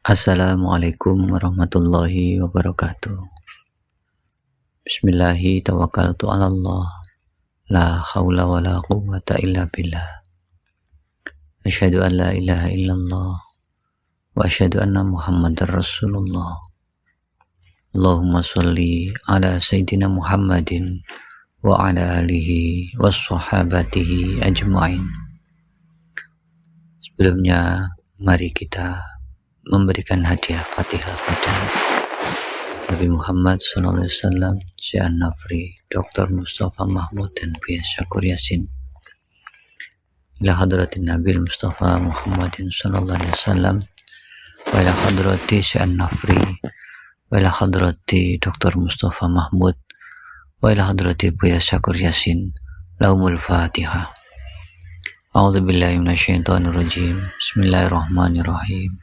Assalamualaikum warahmatullahi wabarakatuh. Bismillahi tawakkaltu ala Allah. La haula wa la quwwata illa billah. Asyhadu an la ilaha illallah wa asyhadu anna Muhammadar Rasulullah. Allahumma sholli ala sayyidina Muhammadin wa ala alihi wassahabatihi ajma'in. Sebelumnya mari kita memberikan hadiah Fatihah pada Nabi Muhammad SAW, Syekh An-Nafri, Dr. Mustafa Mahmud dan Buya Syakur Yasin. Ila hadratin Nabil Mustafa Muhammadin sallallahu alaihi wasallam, wa ila hadrati Syekh An-Nafri, wa ila hadrati Dr. Mustafa Mahmud, wa ila hadrati Buya Syakur Yasin. Lahumul Fatihah. A'udzubillahi minasyaitonir rajim. Bismillahirrahmanirrahim.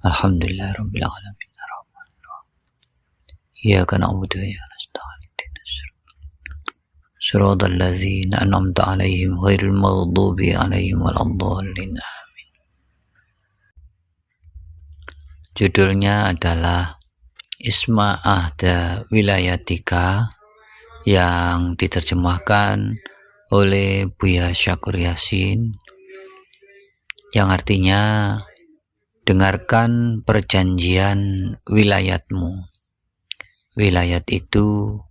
Alhamdulillah rabbil alamin. Iyyaka na'budu wa iyyaka nasta'in. Shiratal ladzina an'amta 'alaihim ghairil maghdubi 'alaihim waladdallin. Amin. Judulnya adalah Isma Ahda Wilayatika, yang diterjemahkan oleh Buya Syakur Yasin, yang artinya dengarkan perjanjian wilayatmu. Wilayat itu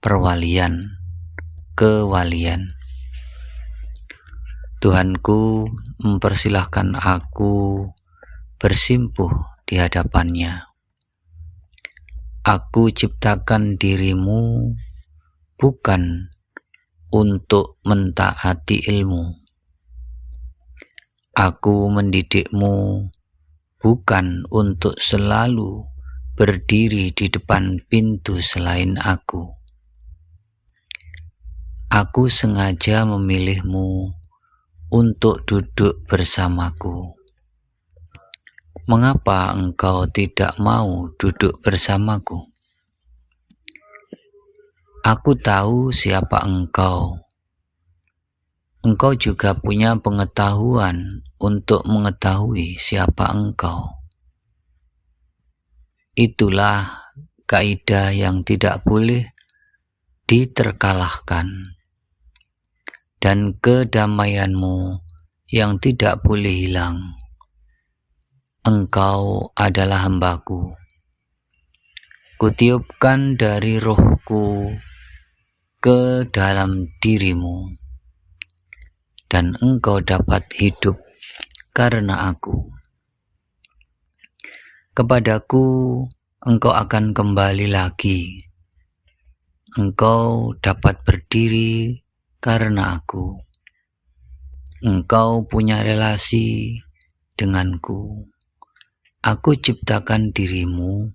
perwalian, kewalian. Tuhanku mempersilahkan aku bersimpuh di hadapannya. Aku ciptakan dirimu bukan untuk mentaati ilmu. Aku mendidikmu bukan untuk selalu berdiri di depan pintu selain aku. Aku sengaja memilihmu untuk duduk bersamaku. Mengapa engkau tidak mau duduk bersamaku? Aku tahu siapa engkau. Engkau juga punya pengetahuan untuk mengetahui siapa engkau. Itulah kaidah yang tidak boleh diterkalahkan, dan kedamaianmu yang tidak boleh hilang. Engkau adalah hambaku. Kutiupkan dari rohku ke dalam dirimu, dan engkau dapat hidup karena aku. Kepadaku engkau akan kembali lagi. Engkau dapat berdiri karena aku. Engkau punya relasi denganku. Aku ciptakan dirimu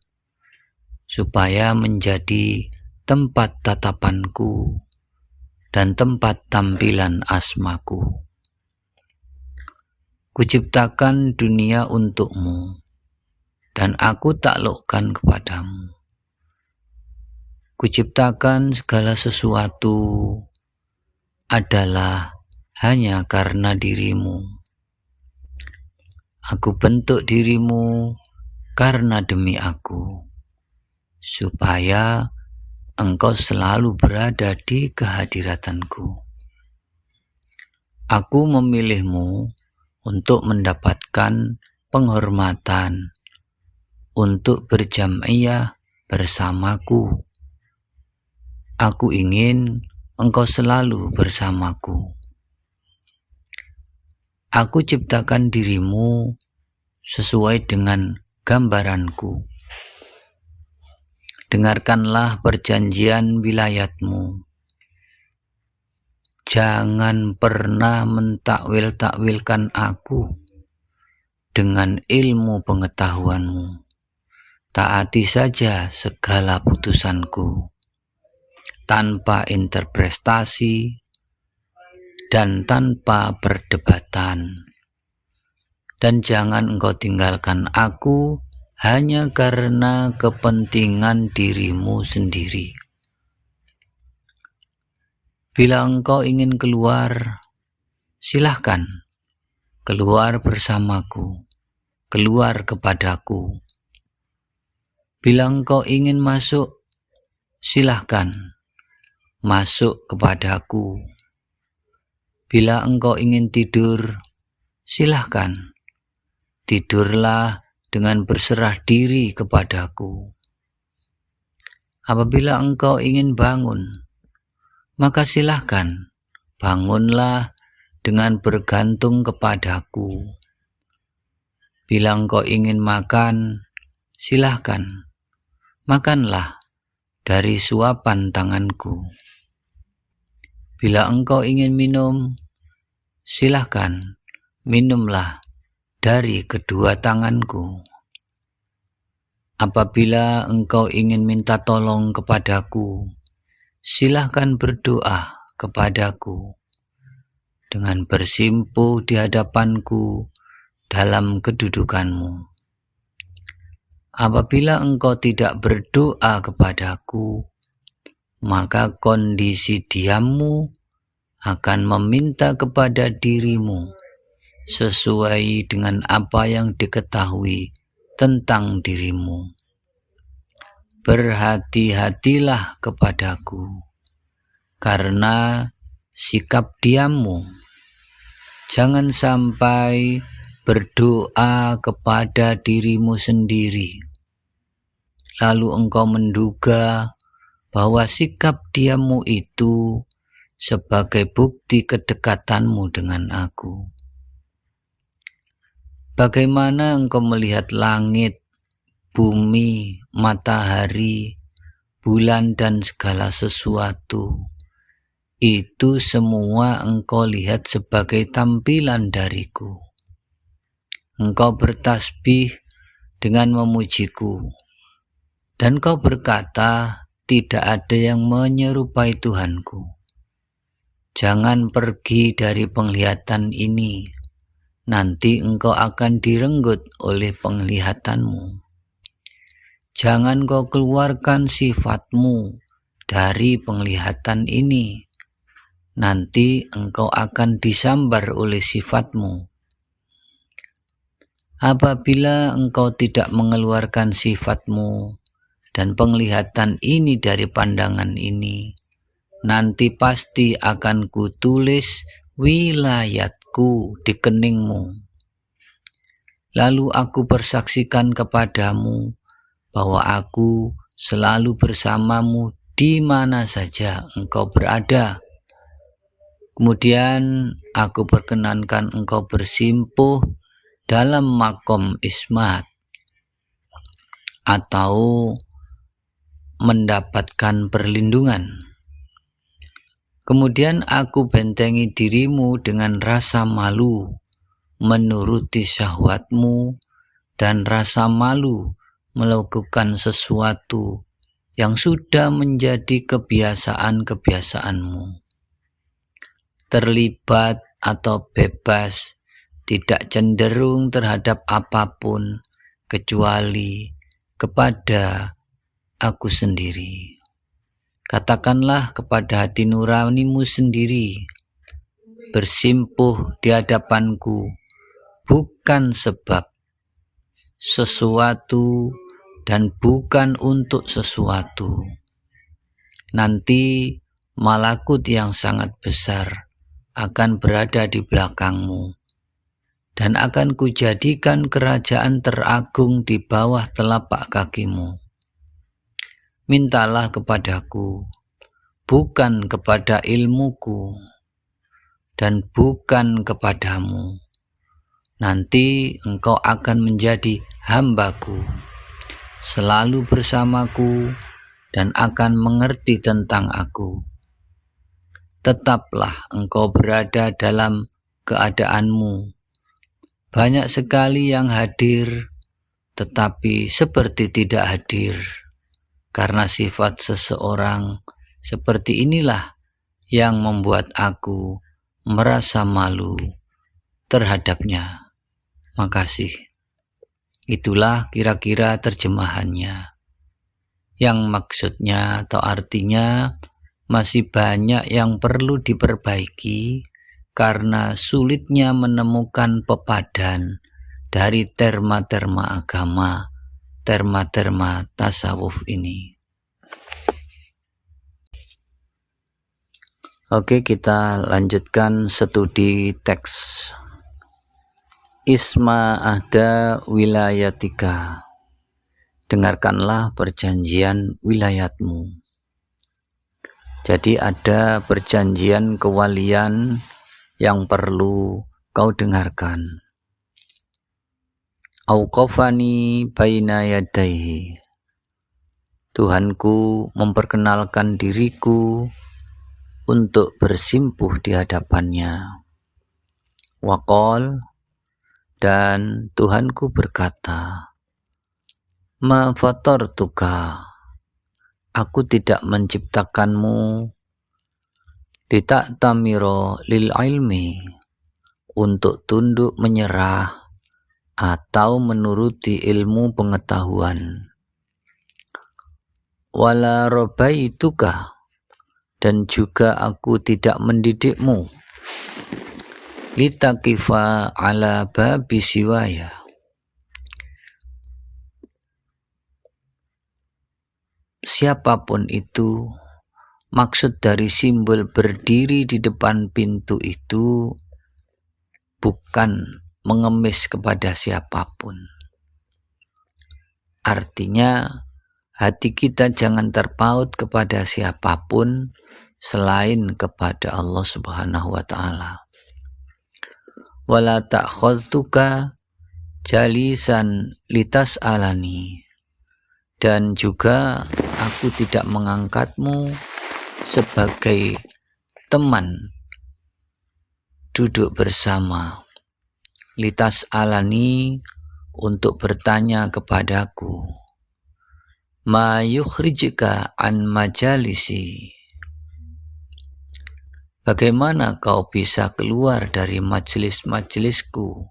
supaya menjadi tempat tatapanku dan tempat tampilan asmaku. Kuciptakan dunia untukmu, dan aku taklukkan kepadamu. Kuciptakan segala sesuatu adalah hanya karena dirimu. Aku bentuk dirimu karena demi aku, supaya engkau selalu berada di kehadiratanku. Aku memilihmu untuk mendapatkan penghormatan, untuk berjam'iyah bersamaku. Aku ingin engkau selalu bersamaku. Aku ciptakan dirimu sesuai dengan gambaranku. Dengarkanlah perjanjian wilayatmu. Jangan pernah mentakwil-takwilkan aku dengan ilmu pengetahuanmu. Taati saja segala putusanku, tanpa interpretasi dan tanpa perdebatan. Dan jangan engkau tinggalkan aku hanya karena kepentingan dirimu sendiri. Bila engkau ingin keluar, silahkan keluar bersamaku. keluar kepadaku. Bila engkau ingin masuk, silahkan masuk kepadaku. Bila engkau ingin tidur, silahkan tidurlah dengan berserah diri kepadaku. Apabila engkau ingin bangun, maka silahkan bangunlah dengan bergantung kepadaku. Bila engkau ingin makan, silahkan makanlah dari suapan tanganku. Bila engkau ingin minum, silahkan minumlah dari kedua tanganku. Apabila engkau ingin minta tolong kepadaku, silahkan berdoa kepadaku dengan bersimpuh di hadapanku dalam kedudukanmu. Apabila engkau tidak berdoa kepadaku, maka kondisi diammu akan meminta kepada dirimu sesuai dengan apa yang diketahui tentang dirimu. Berhati-hatilah kepadaku karena sikap diammu. Jangan sampai berdoa kepada dirimu sendiri, lalu engkau menduga bahwa sikap diammu itu sebagai bukti kedekatanmu dengan aku. Bagaimana engkau melihat langit, bumi, matahari, bulan, dan segala sesuatu? Itu semua engkau lihat sebagai tampilan dariku. Engkau bertasbih dengan memujiku, dan kau berkata, tidak ada yang menyerupai Tuhanku. Jangan pergi dari penglihatan ini, nanti engkau akan direnggut oleh penglihatanmu. Jangan kau keluarkan sifatmu dari penglihatan ini, nanti engkau akan disambar oleh sifatmu. Apabila engkau tidak mengeluarkan sifatmu dan penglihatan ini dari pandangan ini, nanti pasti akan kutulis wilayatku di keningmu. Lalu aku bersaksikan kepadamu bahwa aku selalu bersamamu di mana saja engkau berada. Kemudian aku perkenankan engkau bersimpuh dalam makom ismat atau mendapatkan perlindungan. Kemudian aku bentengi dirimu dengan rasa malu menuruti syahwatmu dan rasa malu melakukan sesuatu yang sudah menjadi kebiasaan-kebiasaanmu. Terlibat atau bebas, tidak cenderung terhadap apapun kecuali kepada aku sendiri. Katakanlah kepada hati nuranimu sendiri, bersimpuh di hadapanku bukan sebab sesuatu dan bukan untuk sesuatu. Nanti malakut yang sangat besar akan berada di belakangmu, dan akan kujadikan kerajaan teragung di bawah telapak kakimu. Mintalah kepadaku, bukan kepada ilmuku, dan bukan kepadamu. Nanti engkau akan menjadi hambaku, selalu bersamaku, dan akan mengerti tentang aku. Tetaplah engkau berada dalam keadaanmu. Banyak sekali yang hadir, tetapi seperti tidak hadir. Karena sifat seseorang seperti inilah yang membuat aku merasa malu terhadapnya. Makasih. Itulah kira-kira terjemahannya. Yang maksudnya atau artinya masih banyak yang perlu diperbaiki karena sulitnya menemukan pepadan dari terma-terma agama, terma-terma tasawuf ini. Oke, kita lanjutkan studi teks. Isma ahda wilayatika. Dengarkanlah perjanjian wilayatmu. Jadi ada perjanjian kewalian yang perlu kau dengarkan. Auqafani baina yadaihi. Tuhanku memperkenalkan diriku untuk bersimpuh di hadapannya. Waqal, dan Tuhanku berkata, ma fatartuka, aku tidak menciptakanmu lita'tamiro lil ilmi, untuk tunduk menyerah atau menuruti ilmu pengetahuan. Wala robaituka, dan juga aku tidak mendidikmu litaqifa ala babi siwaya, siapapun itu. Maksud dari simbol berdiri di depan pintu itu bukan mengemis kepada siapapun. Artinya hati kita jangan terpaut kepada siapapun selain kepada Allah Subhanahu wa ta'ala. Wala ta'khadtuka jalisan litas'alani, dan juga aku tidak mengangkatmu sebagai teman duduk bersama, litas'alani, untuk bertanya kepadaku, ma yukhrijka an majalisi, bagaimana kau bisa keluar dari majelis-majelisku,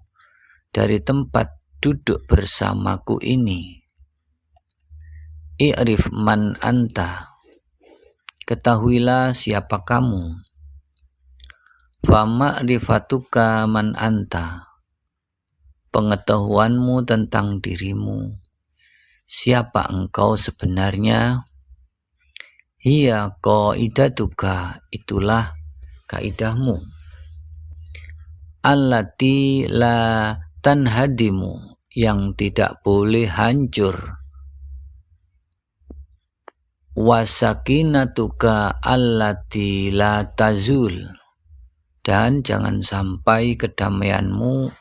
dari tempat duduk bersamaku ini. I'rif man anta, ketahuilah siapa kamu. Fa ma'rifatuka man anta, pengetahuanmu tentang dirimu, siapa engkau sebenarnya. Hiya qaidatuka, itulah kaidahmu. Allati la tanhadimu, yang tidak boleh hancur. Wasakinatuka allati la tazul, dan jangan sampai kedamaianmu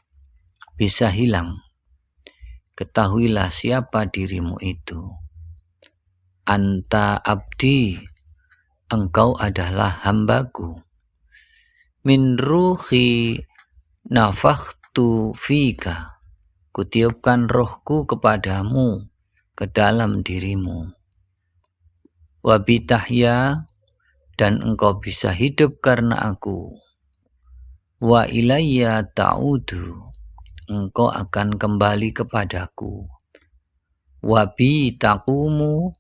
bisa hilang. Ketahuilah siapa dirimu itu. Anta abdi, engkau adalah hambaku. Min ruhi nafakhtu fika, kutiupkan rohku kepadamu, ke dalam dirimu. Wabitahya, dan engkau bisa hidup karena aku. Wa ilayya ta'udu, engkau akan kembali kepadaku. Wabi taqumu,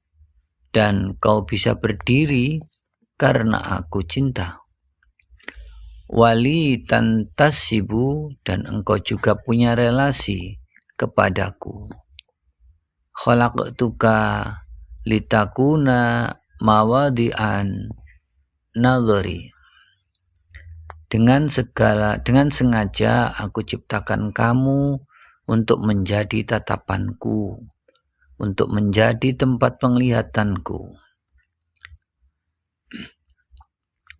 dan kau bisa berdiri karena aku cinta. Wali tantasibu, dan engkau juga punya relasi kepadaku. Khalaqtuka litakuna mawadi'an nadhari, dengan sengaja aku ciptakan kamu untuk menjadi tatapanku, untuk menjadi tempat penglihatanku.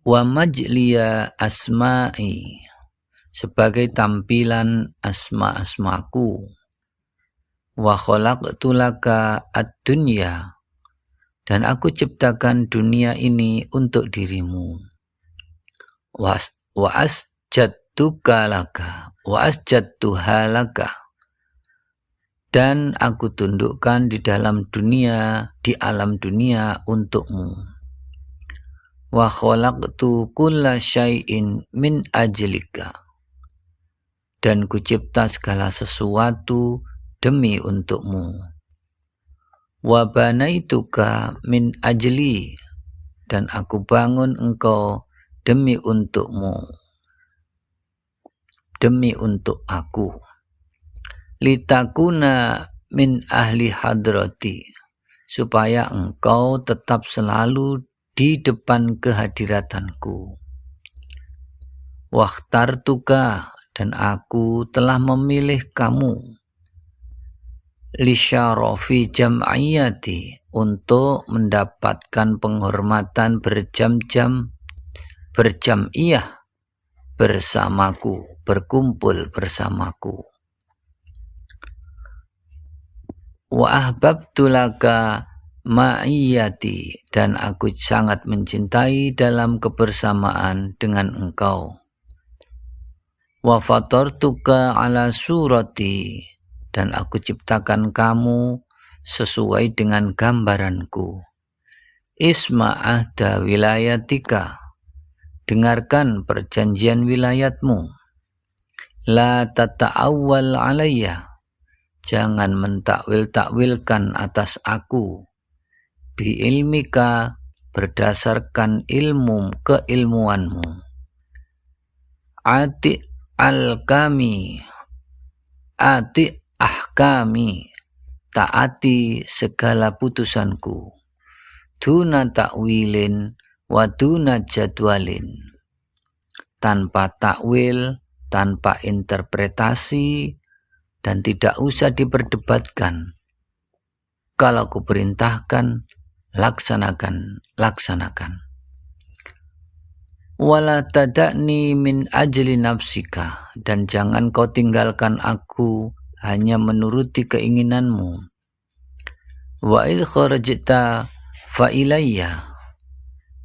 Wa majliya asma'i, sebagai tampilan asma-asmaku. Wa khalaqtu laka ad-dunya, dan aku ciptakan dunia ini untuk dirimu. Wa asjadtuka laka, wa asjadtuha laka, dan aku tundukkan di dalam dunia, di alam dunia untukmu. Wa khalaqtu kulla syai'in min ajlika, dan kucipta segala sesuatu demi untukmu. Wa banaituka min ajli, dan aku bangun engkau demi untukmu, demi untuk aku. litakuna min ahli hadrati, supaya engkau tetap selalu di depan kehadiratanku. Wakhtartuka, dan aku telah memilih kamu, lisyarafi jam'iyati, untuk mendapatkan penghormatan berjam'iyah bersamaku, berkumpul bersamaku. Wa ahbabtu laka ma'iyati, dan aku sangat mencintai dalam kebersamaan dengan engkau. Wa fatartuka ala surati, dan aku ciptakan kamu sesuai dengan gambaranku. Isma ahda wilayatika, dengarkan perjanjian wilayatmu. La tata'awwal alayya, jangan mentakwil-takwilkan atas aku. Bi ilmika, berdasarkan keilmuanmu. Ati ahkami, taati segala putusanku. Duna takwilin wa duna jadwalin, tanpa takwil, tanpa interpretasi, dan tidak usah diperdebatkan. Kalau kuperintahkan, laksanakan. Wala tada'ni min ajli nafsika, dan jangan kau tinggalkan aku hanya menuruti keinginanmu. Wa idh kharajta fa ilayya,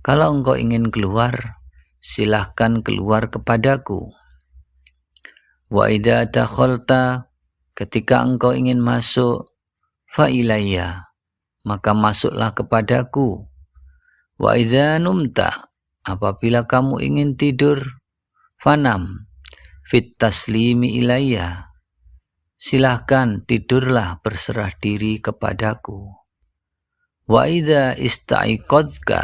kalau engkau ingin keluar, silahkan keluar kepadaku. Wa idza dakhalta, ketika engkau ingin masuk, fa ilayya, maka masuklah kepadaku. Wa idza numta, apabila kamu ingin tidur, fanam fit taslimi ilayya, silahkan tidurlah berserah diri kepadaku. Wa idza istaiqadka,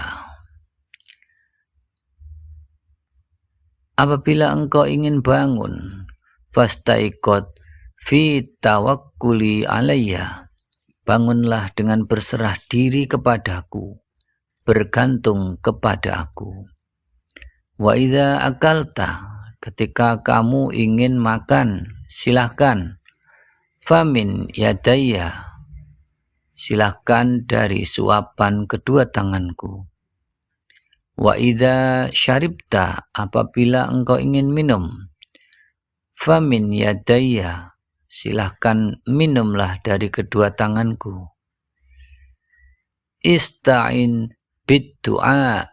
apabila engkau ingin bangun, fastaiqad fi tawakkuli alayya, bangunlah dengan berserah diri kepadaku, bergantung kepada aku. Wa idza akalta, ketika kamu ingin makan, silahkan. Famin yadayya, silahkan dari suapan kedua tanganku. Wa idza syaribta, apabila engkau ingin minum, famin yadayya, silahkan minumlah dari kedua tanganku. Ista'in bid-du'a,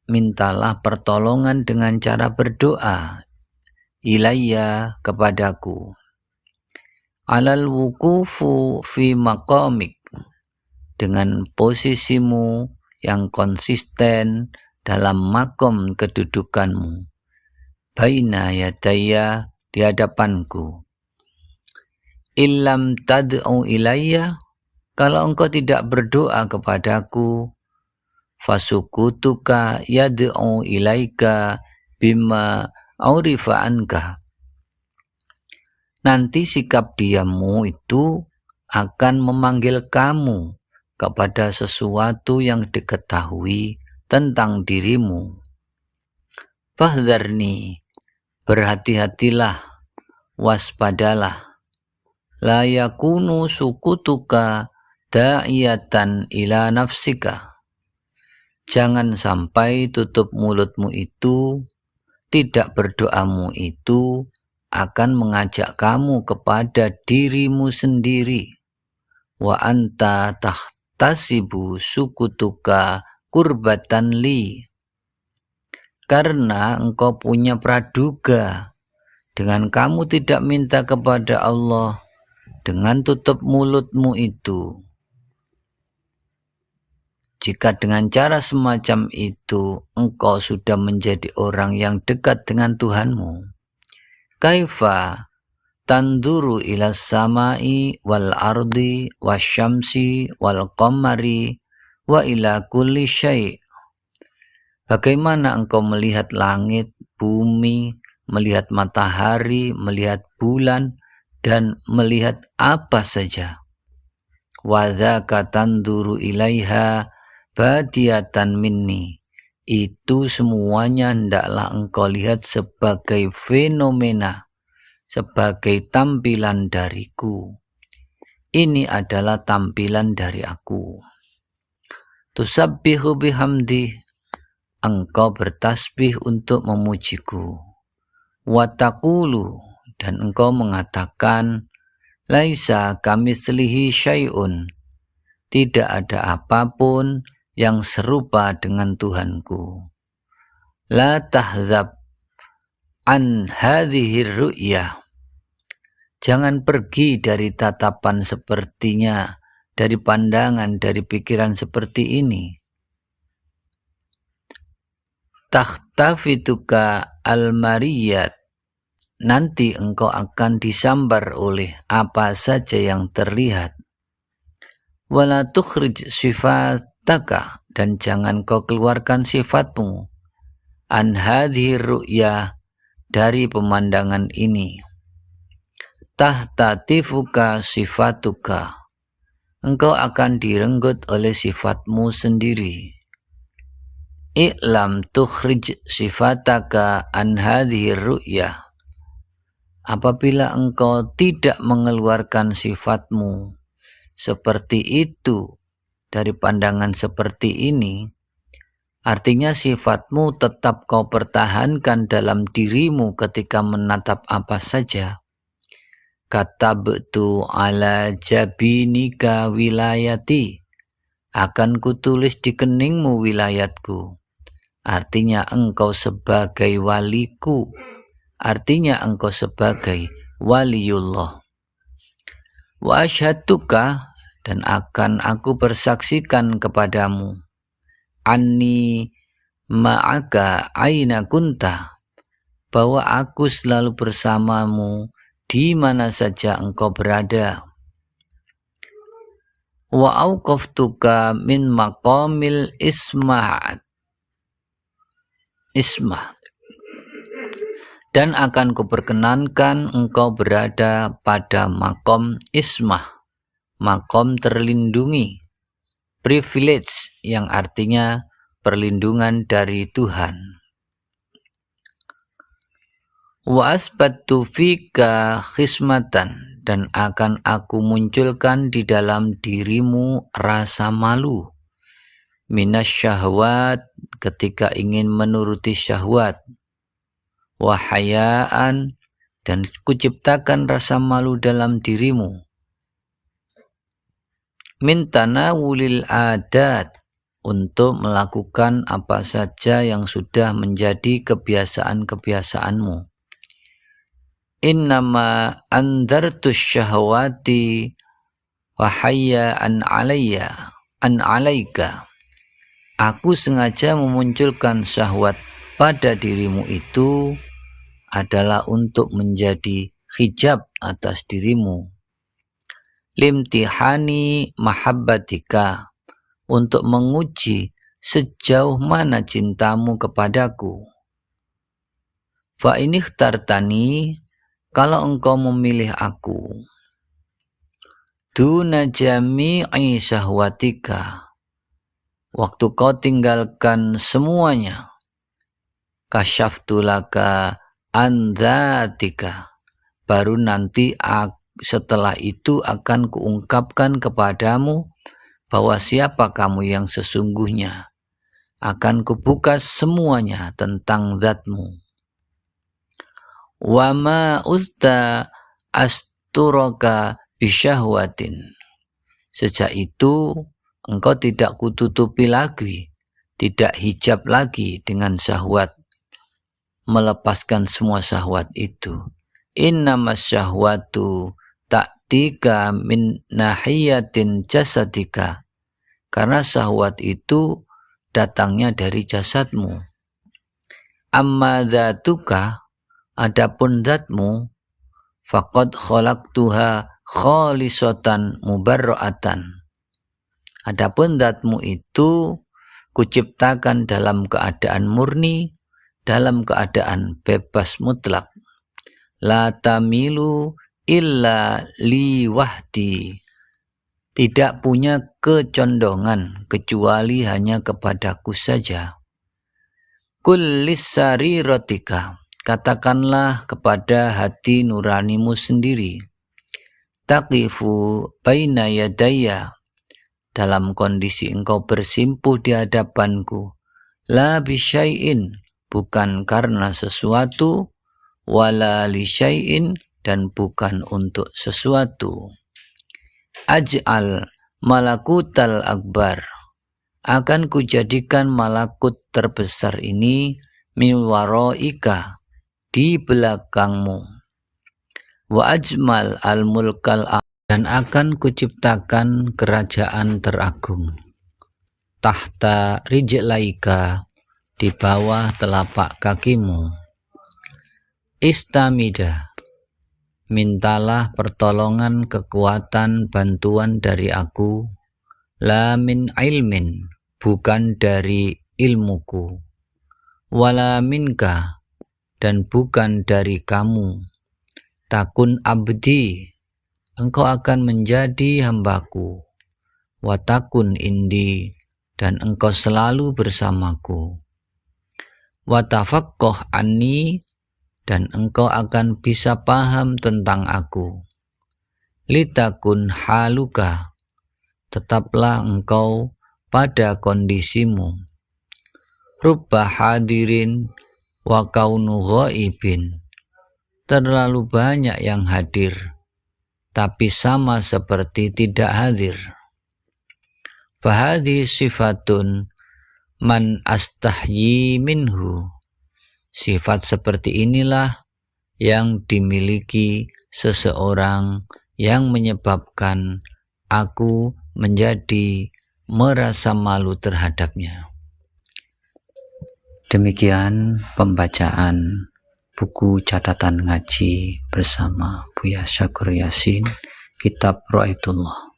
mintalah pertolongan dengan cara berdoa. Ilayya, kepadaku. Alal wukufu fi maqamik, dengan posisimu yang konsisten dalam makom kedudukanmu. Baina yadaya, di hadapanku. Illam tad'u ilayya, kalau engkau tidak berdoa kepadaku, fasukutuka yad'u ilaika bima aurifa anka, nanti sikap diammu itu akan memanggil kamu kepada sesuatu yang diketahui tentang dirimu. Fahdharni, berhati-hatilah, waspadalah. La yakunu sukutuka da'iyatan ila nafsika, jangan sampai tutup mulutmu itu, tidak berdoamu itu akan mengajak kamu kepada dirimu sendiri. Wa anta tahtasibu sukutuka kurbatan li, karena engkau punya praduga dengan kamu tidak minta kepada Allah dengan tutup mulutmu itu. Jika dengan cara semacam itu engkau sudah menjadi orang yang dekat dengan Tuhanmu, kaifa tanduru ila samai wal ardi wasyamsi wal qamari wa ila kulli syai', bagaimana engkau melihat langit, bumi, melihat matahari, melihat bulan, dan melihat apa saja. Wa dzaka tanduru ilaiha badiyatan minni, itu semuanya hendaklah engkau lihat sebagai fenomena, sebagai tampilan dariku. Ini adalah tampilan dari aku. Tusabbihu bihamdi, engkau bertasbih untuk memujiku. Wa taqulu, dan engkau mengatakan, laisa kamitslihi syai'un, tidak ada apapun yang serupa dengan Tuhanku. La tahzab an hadhihi ru'yah, jangan pergi dari tatapan sepertinya, dari pandangan, dari pikiran seperti ini. Takhtafituka al-mariyat, nanti engkau akan disambar oleh apa saja yang terlihat. Wala tukhrij sifataka, dan jangan kau keluarkan sifatmu. An hadhihi ru'yah, dari pemandangan ini. Tahtatifuka sifatuka, engkau akan direnggut oleh sifatmu sendiri. I'lam tukhrij sifataka an hadhihi ru'yah, apabila engkau tidak mengeluarkan sifatmu seperti itu dari pandangan seperti ini, artinya sifatmu tetap kau pertahankan dalam dirimu ketika menatap apa saja. Katabtu ala jabinika wilayati, akan kutulis di keningmu wilayatku, artinya engkau sebagai waliku, artinya engkau sebagai waliullah. Wa asyhaduka, dan akan aku bersaksikan kepadamu, anni ma'aka aina kunta, bahwa aku selalu bersamamu di mana saja engkau berada. Wa auqaftuka min maqamil ismah, dan akan kuperkenankan engkau berada pada makom ismah, makom terlindungi, privilege yang artinya perlindungan dari Tuhan. Wa asbattu fika khismatan, dan akan aku munculkan di dalam dirimu rasa malu. Minas syahwat, ketika ingin menuruti syahwat. Wahayaan, dan kuciptakan rasa malu dalam dirimu. Min tanawulil adat, untuk melakukan apa saja yang sudah menjadi kebiasaan-kebiasaanmu. Innama andartus syahwati wahayya an alaika, aku sengaja memunculkan syahwat pada dirimu itu adalah untuk menjadi hijab atas dirimu. Limtihani mahabbatika, untuk menguji sejauh mana cintamu kepadaku. Fa in ikhtartani, kalau engkau memilih aku, duna jami'i syahwatika, waktu kau tinggalkan semuanya, kasyaftu laka an dzatika, baru nanti setelah itu akan kuungkapkan kepadamu bahwa siapa kamu yang sesungguhnya. Akan kubuka semuanya tentang zatmu. Wa ma usta asturaka bisyahwatin, sejak itu engkau tidak kututupi lagi, tidak hijab lagi dengan syahwat, melepaskan semua syahwat itu. Innamas syahwatu ta'tika min nahiyatin jasadika, karena syahwat itu datangnya dari jasadmu. Amma dzatuka, adapun zatmu, faqad khalaqtuha khalisatan mubarra'atan, adapun zatmu itu kuciptakan dalam keadaan murni, dalam keadaan bebas mutlak. La tamilu, illa liwahdi, tidak punya kecondongan kecuali hanya kepadaku saja. Kullis sariratika, katakanlah kepada hati nuranimu sendiri. Taqifu baina yadaya, dalam kondisi engkau bersimpuh di hadapanku. La bisyai'in, bukan karena sesuatu. Wala li syai'in, dan bukan untuk sesuatu. Aj'al malakutal akbar, akan kujadikan malakut terbesar ini min waraika, di belakangmu. Wa ajmal al mulkal, dan akan kuciptakan kerajaan teragung. Tahta rijlaika, di bawah telapak kakimu. Istamida, mintalah pertolongan, kekuatan, bantuan dari aku. La min ilmin, bukan dari ilmuku. Wala minka, dan bukan dari kamu. Takun abdi, engkau akan menjadi hambaku. Watakun indi, dan engkau selalu bersamaku. Watafaqoh anni, dan engkau akan bisa paham tentang aku. Litakun haluka, tetaplah engkau pada kondisimu. Rubba hadirin wa kaunu ghaibin, terlalu banyak yang hadir, tapi sama seperti tidak hadir. Fahadhi sifatun man astahyi minhu, sifat seperti inilah yang dimiliki seseorang yang menyebabkan aku menjadi merasa malu terhadapnya. Demikian pembacaan buku catatan ngaji bersama Buya Syakur Yasin, kitab Ru'aitullah.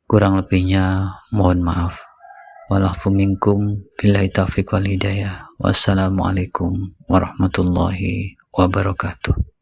Kurang lebihnya mohon maaf. Walafu minkum billahi taufiq wal hidayah. Wassalamualaikum warahmatullahi wabarakatuh.